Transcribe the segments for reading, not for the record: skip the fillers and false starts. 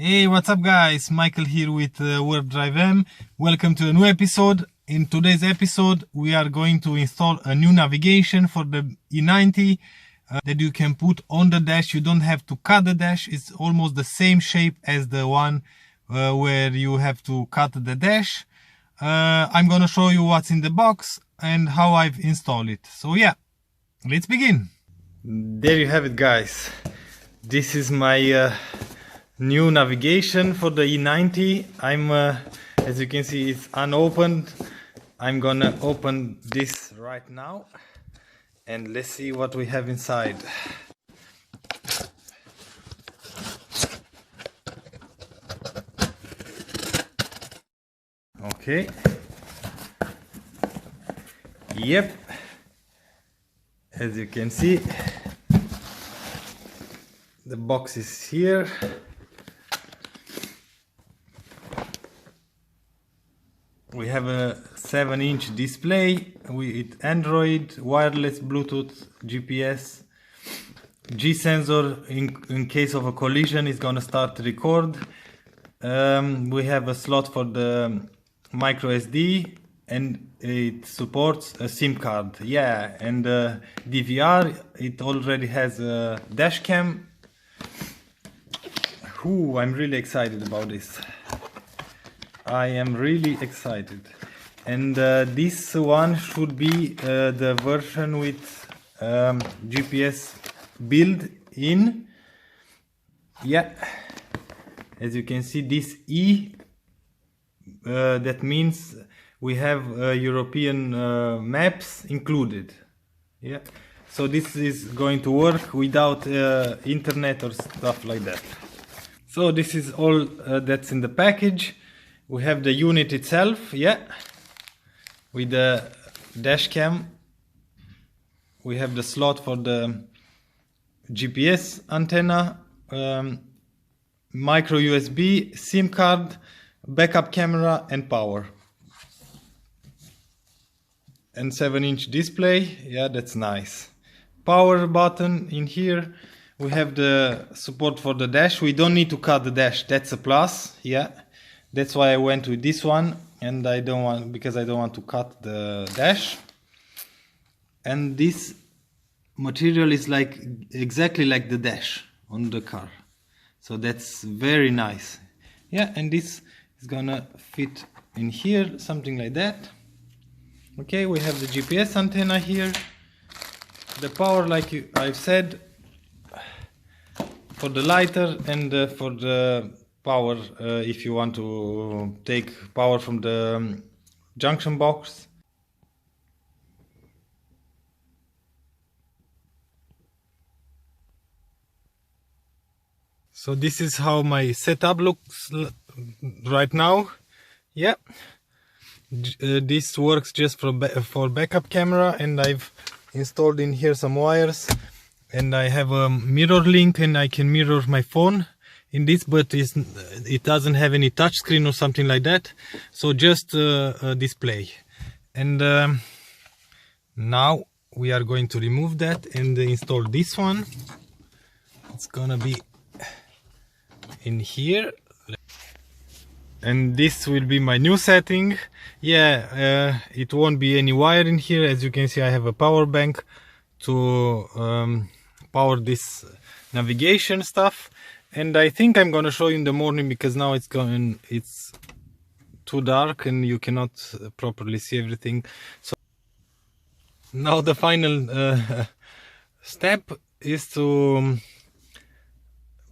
Hey, what's up guys? Michael here with WarpDriveM. Welcome to a new episode. In today's episode, we are going to install a new navigation for the e90 that you can put on the dash. You don't have to cut the dash. It's almost the same shape as the one where you have to cut the dash. I'm gonna show you what's in the box and how I've installed it. So yeah, let's begin. There you have it, guys. This is my new navigation for the e90. As you can see, it's unopened. I'm gonna open this right now and let's see what we have inside. Okay. Yep. As you can see, the box is here. We have a 7-inch display with Android, wireless, Bluetooth, GPS, G sensor. In case of a collision, it's gonna start to record. We have a slot for the micro SD, and it supports a SIM card. Yeah, and DVR. It already has a dash cam. Ooh, I'm really excited about this. I am really excited, and this one should be the version with GPS built in. Yeah, as you can see, this E, that means we have European maps included. Yeah, so this is going to work without internet or stuff like that. So this is all that's in the package. We have the unit itself, yeah, with the dash cam. We have the slot for the GPS antenna, micro USB, SIM card, backup camera and power. And 7-inch display, yeah, that's nice. Power button in here. We have the support for the dash. We don't need to cut the dash, that's a plus, yeah. That's why I went with this one, and because I don't want to cut the dash. And this material is exactly like the dash on the car, so that's very nice. Yeah, and this is gonna fit in here, something like that. Okay, we have the GPS antenna here, the power, like I've said, for the lighter, and for the power if you want to take power from the junction box. So this is how my setup looks right now. Yeah, this works just for backup camera, and I've installed in here some wires, and I have a mirror link, and I can mirror my phone in this, but it doesn't have any touch screen or something like that, so just a display. And now we are going to remove that and install this one. It's gonna be in here, and this will be my new setting. Yeah, it won't be any wire in here. As you can see, I have a power bank to power this navigation stuff. And I think I'm gonna show you in the morning, because now it's too dark and you cannot properly see everything. So now the final step is to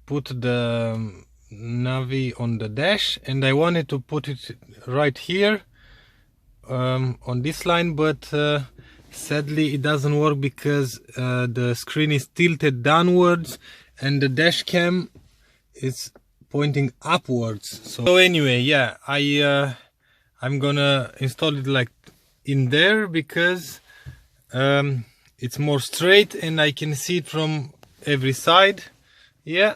put the Navi on the dash, and I wanted to put it right here on this line, but sadly it doesn't work because the screen is tilted downwards and the dash cam is pointing upwards. So anyway, yeah, I'm gonna install it like in there, because it's more straight and I can see it from every side. Yeah,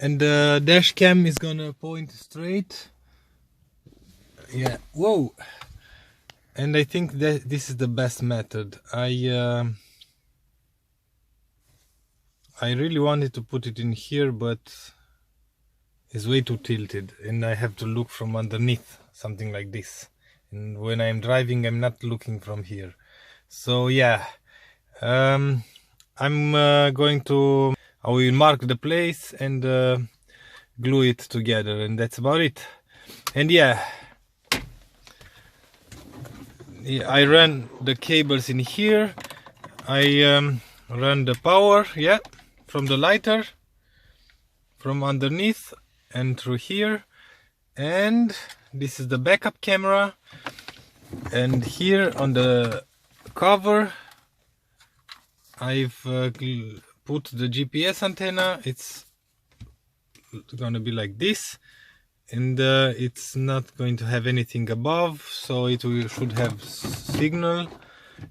and the dash cam is gonna point straight. Yeah, whoa. And I think that this is the best method. I really wanted to put it in here, but is way too tilted, and I have to look from underneath, something like this. And when I'm driving, I'm not looking from here. So yeah, I will mark the place and glue it together, and that's about it. And yeah, I run the cables in here. I run the power, yeah, from the lighter, from underneath and through here. And this is the backup camera. And here on the cover, I've put the GPS antenna. It's gonna be like this, and it's not going to have anything above, so it should have signal.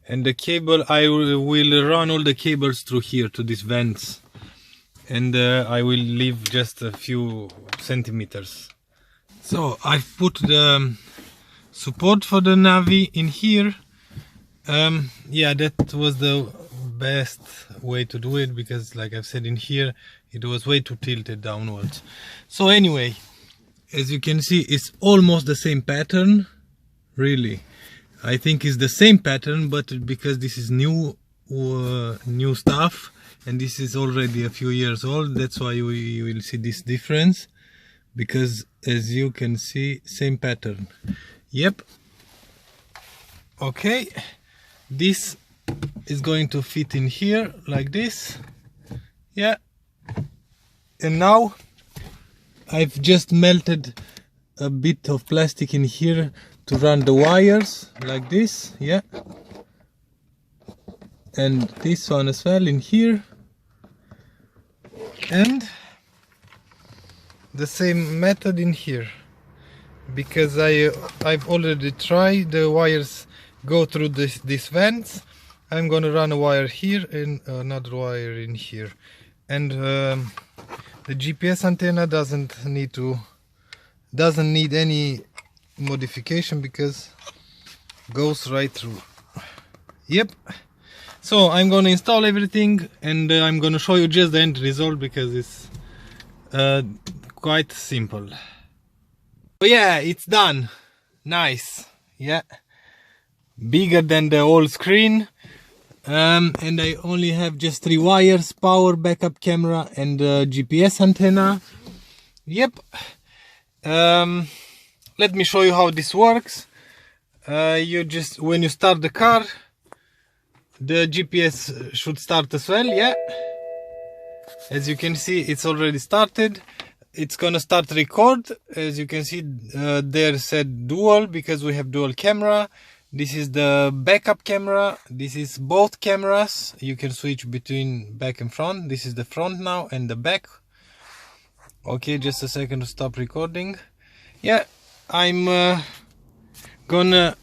And the cable, I will run all the cables through here to these vents, and I will leave just a few centimeters. So I've put the support for the Navi in here. Yeah, that was the best way to do it, because like I've said in here, it was way too tilted downwards. So anyway, as you can see, it's almost the same pattern. Really, I think it's the same pattern, but because this is new stuff, and this is already a few years old, that's why we will see this difference. Because as you can see, same pattern. Yep. Okay, this is going to fit in here like this. Yeah. And now I've just melted a bit of plastic in here to run the wires like this. Yeah. And this one as well in here. And the same method in here, because I've already tried the wires go through these vents. I'm gonna run a wire here and another wire in here, and the GPS antenna doesn't need any modification because goes right through. Yep. So I'm gonna install everything, and I'm gonna show you just the end result, because it's quite simple. So yeah, it's done. Nice. Yeah, bigger than the old screen. And I only have just 3 wires: power, backup camera, and GPS antenna. Yep. Let me show you how this works. When you start the car, the GPS should start as well. Yeah, as you can see, it's already started. It's gonna start record. As you can see, there said dual, because we have dual camera. This is the backup camera. This is both cameras. You can switch between back and front. This is the front now and the back. Okay, just a second to stop recording. Yeah, I'm gonna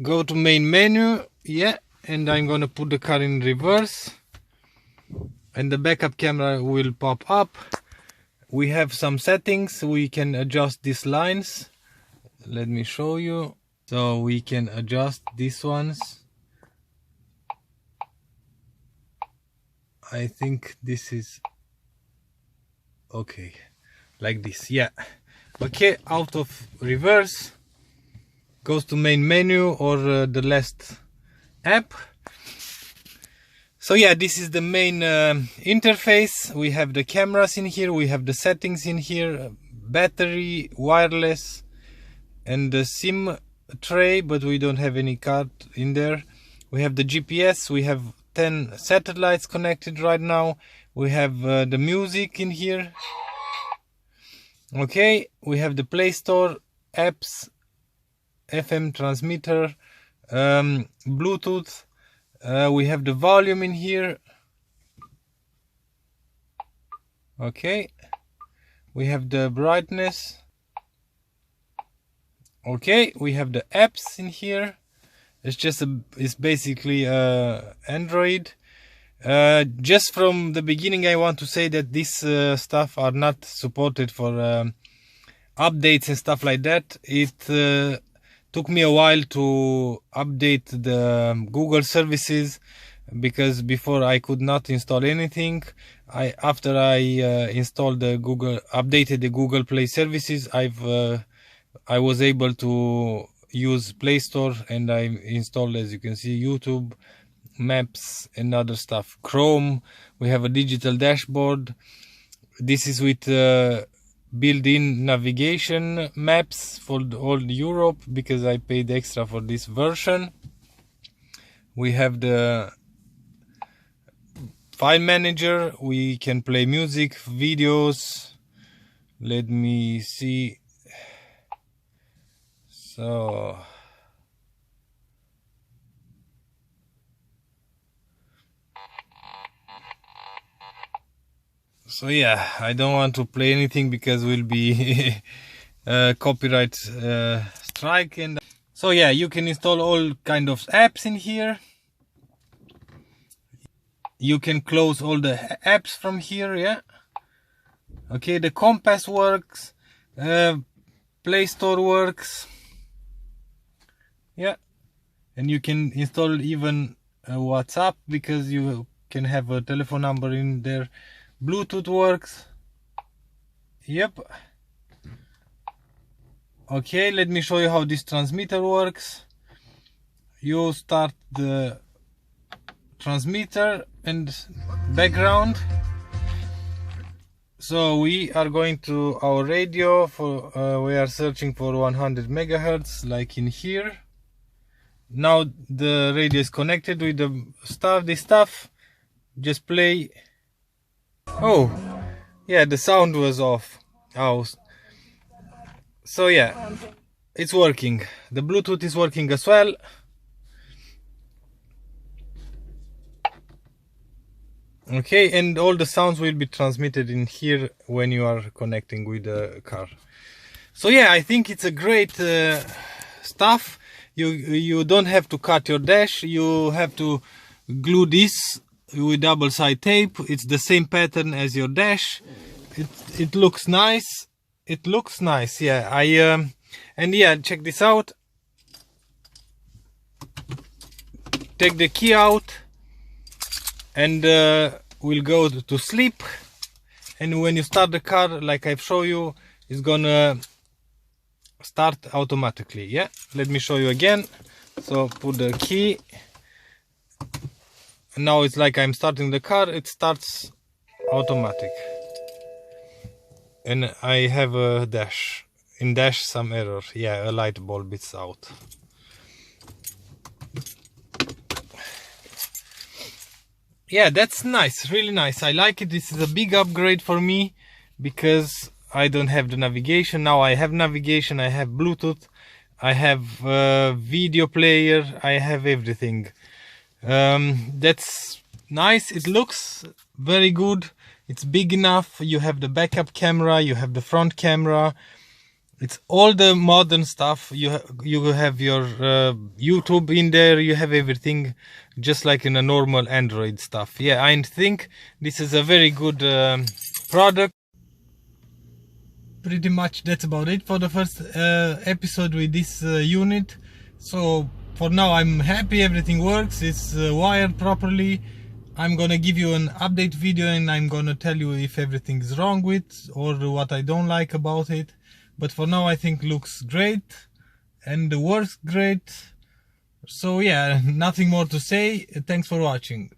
go to main menu. Yeah, and I'm gonna put the car in reverse, and the backup camera will pop up. We have some settings. We can adjust these lines. Let me show you. So we can adjust these ones. I think this is okay, like this. Yeah. Okay, out of reverse, goes to main menu or the last app. So yeah, this is the main interface. We have the cameras in here, we have the settings in here, battery, wireless, and the SIM tray, but we don't have any card in there. We have the GPS. We have 10 satellites connected right now. We have the music in here. Okay, we have the Play Store, apps, FM transmitter, Bluetooth. We have the volume in here. Okay, we have the brightness. Okay, we have the apps in here. It's basically Android. Just from the beginning, I want to say that this stuff are not supported for updates and stuff like that. It took me a while to update the Google services. because before I could not install anything. After I installed the updated the Google Play services, I was able to use Play Store, and I installed, as you can see, YouTube, Maps, and other stuff. Chrome. We have a digital dashboard. This is with built-in navigation maps for all Europe, because I paid extra for this version. We have the file manager. We can play music, videos. Let me see. So yeah, I don't want to play anything because we'll be copyright strike. And so yeah, you can install all kind of apps in here. You can close all the apps from here. Yeah, okay, the compass works, Play Store works. Yeah, and you can install even WhatsApp, because you can have a telephone number in there. Bluetooth works. Yep. Okay, let me show you how this transmitter works. You start the transmitter and background. So we are going to our radio for we are searching for 100 megahertz, like in here. Now the radio is connected with the stuff. This stuff, just play. Oh, yeah, the sound was off. Oh, so yeah, it's working. The Bluetooth is working as well. Okay, and all the sounds will be transmitted in here when you are connecting with the car. So yeah, I think it's a great stuff. You don't have to cut your dash. You have to glue this with double side tape. It's the same pattern as your dash. It looks nice. It looks nice. Yeah, and yeah, check this out. Take the key out, and we'll go to sleep. And when you start the car, like I've shown you, it's gonna start automatically. Yeah, let me show you again. So put the key. Now it's like I'm starting the car. It starts automatic. And I have a dash. In dash, some error. Yeah, a light bulb is out. Yeah, that's nice, really nice. I like it. This is a big upgrade for me, because I don't have the navigation. Now I have navigation, I have Bluetooth, I have video player, I have everything. That's nice. It looks very good. It's big enough. You have the backup camera, you have the front camera. It's all the modern stuff. You have your YouTube in there. You have everything, just like in a normal Android stuff. Yeah, I think this is a very good product. Pretty much that's about it for the first episode with this unit. So for now I'm happy, everything works, it's wired properly. I'm gonna give you an update video, and I'm gonna tell you if everything is wrong with or what I don't like about it. But for now I think looks great and works great. So yeah, nothing more to say. Thanks for watching.